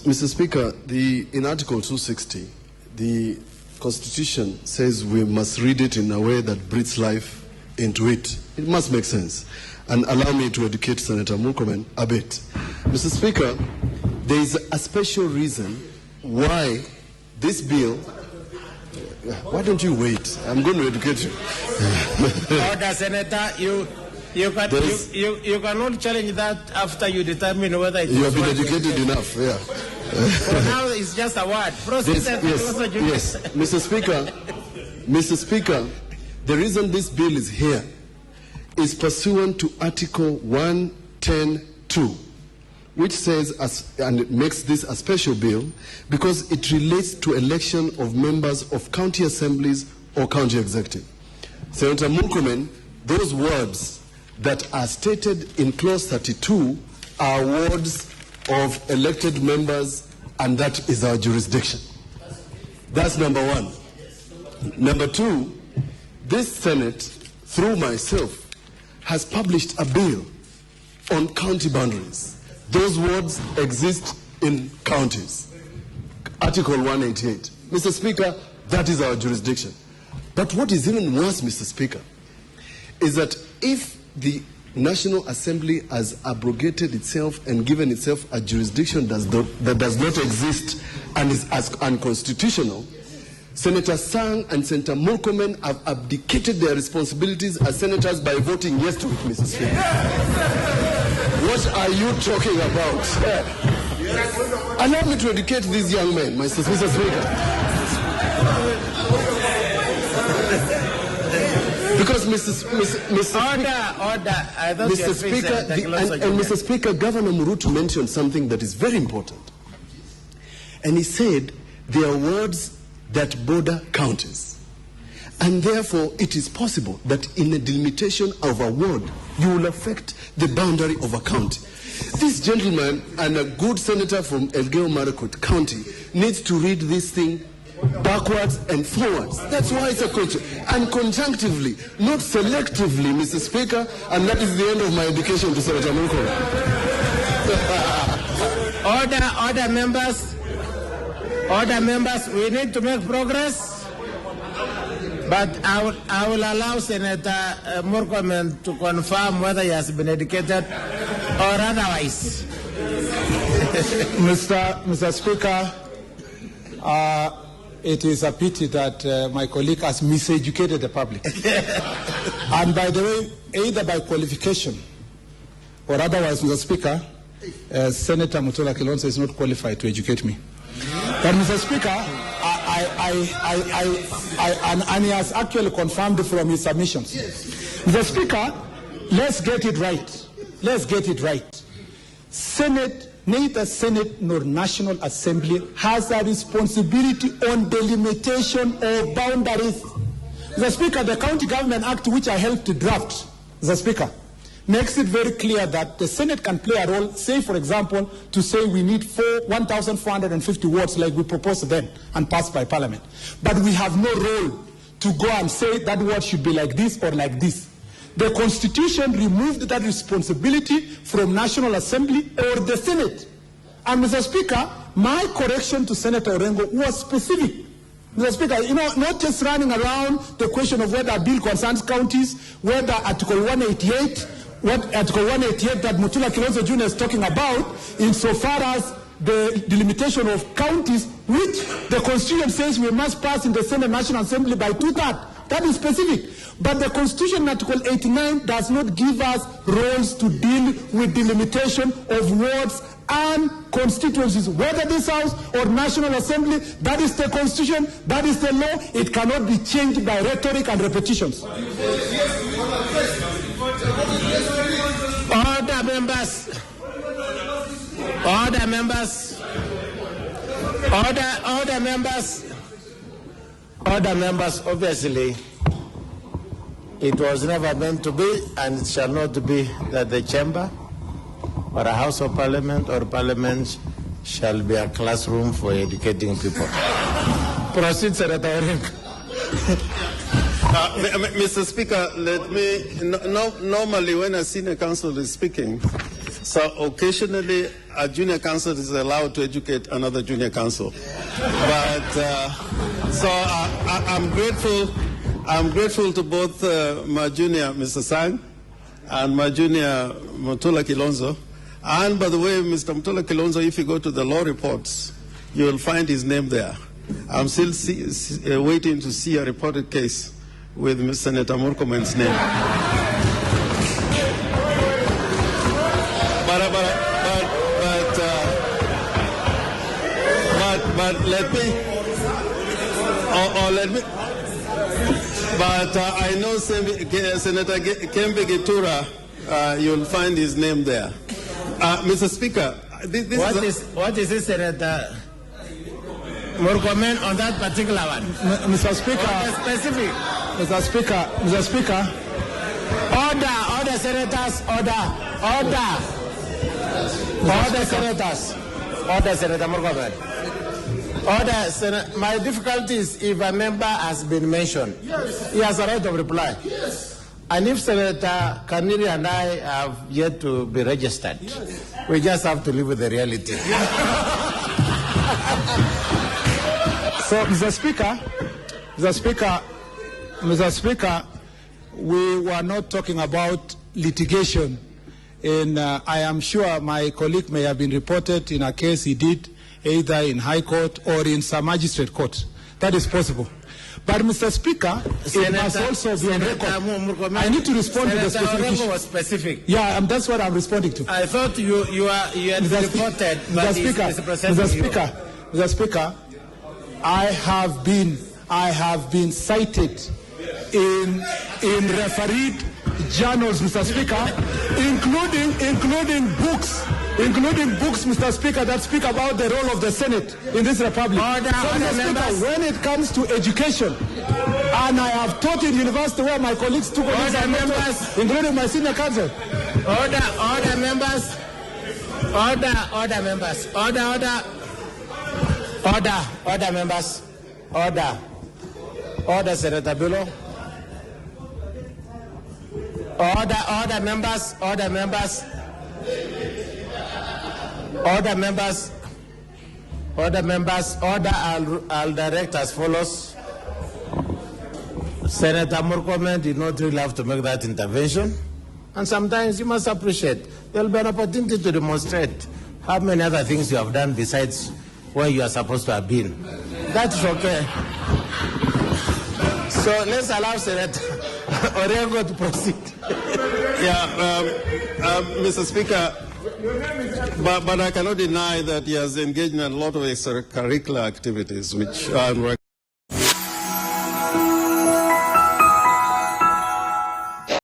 Mr. Speaker, in Article 260, the Constitution says we must read it in a way that breathes life into it. It must make sense. And allow me to educate Senator Murkomen a bit. Mr. Speaker, there is a special reason why this bill... Why don't you wait? I'm going to educate you. Order, Senator. You cannot challenge that after you determine whether it is. You have been educated enough, yeah. For now, it's just a word. Yes. Mr. Speaker, the reason this bill is here is pursuant to Article 110(2), which says, and it makes this a special bill because it relates to election of members of county assemblies or county executive. Senator Murkomen, those words that are stated in Clause 32 are words of elected members, and that is our jurisdiction. That's number one. Number two, this Senate, through myself, has published a bill on county boundaries. Those words exist in counties. Article 188. Mr. Speaker, that is our jurisdiction. But what is even worse, Mr. Speaker, is that if the National Assembly has abrogated itself and given itself a jurisdiction that does not exist and is as unconstitutional, Senator Sang and Senator Murkomen have abdicated their responsibilities as senators by voting yes to it, Mr. Speaker. What are you talking about? Allow me to educate these young men, Mr. Speaker. Because Mr. Speaker, Governor Murutu mentioned something that is very important. And he said there are wards that border counties. And therefore, it is possible that in a delimitation of a ward, you will affect the boundary of a county. This gentleman and a good senator from Elgeyo Marakwet County needs to read this thing backwards and forwards. That's why it's a culture. And conjunctively, not selectively, Mr. Speaker, and that is the end of my education to Senator Murkomen. Order, members. Order, members, we need to make progress. But I will allow Senator Murkomen to confirm whether he has been educated or otherwise. Mr. Speaker, it is a pity that my colleague has miseducated the public. And by the way, either by qualification or otherwise, Mr. Speaker, Senator Mutula Kilonzo is not qualified to educate me. But Mr. Speaker, and he has actually confirmed from his submissions. Mr. Speaker, let's get it right. Let's get it right. Neither Senate nor National Assembly has a responsibility on delimitation of boundaries. Mr. Speaker, the County Government Act, which I helped to draft, Mr. Speaker, makes it very clear that the Senate can play a role, say, for example, to say we need 1,450 wards like we proposed then and passed by Parliament. But we have no role to go and say that ward should be like this or like this. The Constitution removed that responsibility from National Assembly or the Senate. And Mr. Speaker, my correction to Senator Orengo was specific. Mr. Speaker, not just running around the question of whether a bill concerns counties, whether Article 188, what Article 188 that Mutula Kilonzo Jr. is talking about, insofar as the delimitation of counties, which the Constitution says we must pass in the Senate National Assembly by 2/3. That is specific. But the Constitution, Article 89, does not give us roles to deal with delimitation of wards and constituencies, whether this House or National Assembly. That is the Constitution, that is the law. It cannot be changed by rhetoric and repetitions. Order, members. Order, members. Order, members. Order, members. Obviously, it was never meant to be, and it shall not be, that the chamber or a House of Parliament or Parliament shall be a classroom for educating people. Proceed, Senator Orengo. Mr. Speaker, let me, normally when a senior counsel is speaking, So occasionally, a junior counsel is allowed to educate another junior counsel. But so I'm grateful. I'm grateful to both my junior, Mr. Sang, and my junior, Mutula Kilonzo. And by the way, Mr. Mutula Kilonzo, if you go to the law reports, you will find his name there. I'm still waiting to see a reported case with Senator Murkomen's name. But let me, but I know Senator Kembe Gitura, you'll find his name there. Mr. Speaker, what is this, Senator Murkomen, on that particular one? Mr. Speaker, specific. Mr. Speaker, order, senators, order, senators, order, Senator Murkomen. Order, Senator. My difficulty is if a member has been mentioned, he has a right of reply. And if Senator Kaniri and I have yet to be registered, we just have to live with the reality. So, Mr. Speaker, we were not talking about litigation. And I am sure my colleague may have been reported in a case he did, either in High Court or in some magistrate court. That is possible. But, Mr. Speaker, it must also be on record. I need to respond to the specific issue. Was specific. Yeah, that's what I'm responding to. I thought you had reported. Mr. Speaker, I have been cited in refereed journals, Mr. Speaker, including books, Mr. Speaker, that speak about the role of the Senate in this republic. Mr. Speaker, when it comes to education, and I have taught in university where my colleagues took on members, including my senior counsel. Order, members. Order, members. Order, members. Order, Senator Bilo. Order, members. Order, members. I'll direct as follows. Senator Murkomen did not really have to make that intervention. And sometimes you must appreciate there will be an opportunity to demonstrate how many other things you have done besides where you are supposed to have been. That's okay. So let's allow Senator Orego to proceed. Mr. Speaker, but I cannot deny that he has engaged in a lot of extracurricular activities, which are